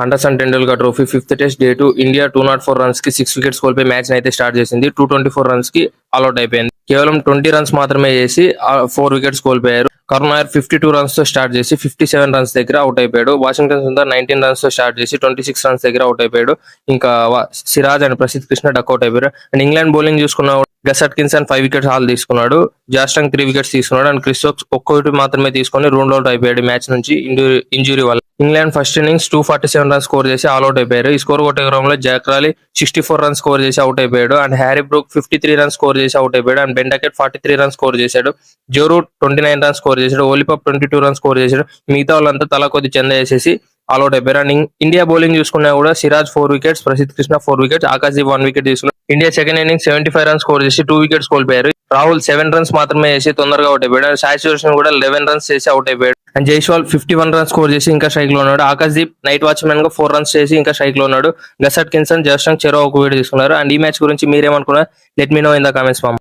Anderson Tendulkar trophy fifth test day 2 India 204 runs కి 6 wickets కోల్పోయి match అయితే స్టార్ట్ చేసింది. 224 రన్స్ కి ఆల్అౌట్ అయిపోయింది. కేవలం 20 రన్స్ మాత్రమే చేసి 4 వికెట్స్ కోల్పోయారు. కరుణ్ నాయర్ 52 రన్స్ తో స్టార్ట్ చేసి 57 రన్స్ దగ్గర అవుట్ అయిపోయాడు. వాషింగ్టన్ సుందర్ 19 రన్స్ తో స్టార్ట్ చేసి 26 రన్స్ దగ్గర అవుట్ అయిపోయాడు. ఇంకా సిరాజ్ అండ్ ప్రసిద్ధ్ కృష్ణ డక్అవుట్ అయిపోయారు. అండ్ ఇంగ్లాండ్ బౌలింగ్ చూసుకున్న గస్ అట్కిన్సన్ 5 వికెట్స్ హాల్ తీసుకున్నాడు. జాస్టంగ్ 3 వికెట్స్ తీసుకున్నాడు. అండ్ క్రిస్ వోక్స్ ఒక్కటి మాత్రమే తీసుకొని రూల్ అవుట్ అయిపోయాడు మ్యాచ్ నుంచి ఇంజురీ వల్ల. England first innings 247 runs score చేసి ఆల్అౌట్ అయిపోయారు. ఈ స్కోర్ కొట్టే క్రమంలో జాక్ రాలీ 64 రన్స్ స్కోర్ చేసి అవుట్ అయిపోయాడు. And Harry Brook 53 runs score చేసి అవుట్ అయిపోయాడు. And Ben Duckett 43 runs score చేశాడు. జో రూట్ 29 రన్స్ స్కోర్ చేశాడు. ఓలిపప్ 22 రన్స్ స్కోర్ చేశాడు. మిగతా వాళ్ళంతా తలా కొద్ది చెంద వేసేసి ఆల్అౌట్ అయిపోయారు. అండ్ ఇండియా బౌలింగ్ చూసుకున్నా కూడా Siraj 4 wickets, Prasidh Krishna 4 wickets, Akashdeep 1 wicket తీసుకున్నారు. India second innings 75 runs score చేసి 2 వికెట్స్ కోల్పోయారు. రాహుల్ 7 రన్స్ మాత్రమే చేసి తొందరగా అవుట్ అయిపోయాడు. అండ్ సాయి సుదర్శన్ కూడా 11 రన్స్ చేసి అవుట్ అయిపోయాడు. అండ్ జైస్వాల్ 51 రన్స్ స్కోర్ చేసి ఇంకా స్ట్రైక్ లో ఉన్నాడు. ఆకాశదీప్ నైట్ వాచ్మెన్ గా 4 రన్స్ చేసి ఇంకా స్ట్రైక్ లో ఉన్నాడు. గస్ అట్కిన్సన్, జాస్టంగ్ చెరో ఒక వికెట్ తీసుకున్నారు. అండ్ ఈ మ్యాచ్ గురించి మీరేమనుకున్నారు? Let me know in the comments form.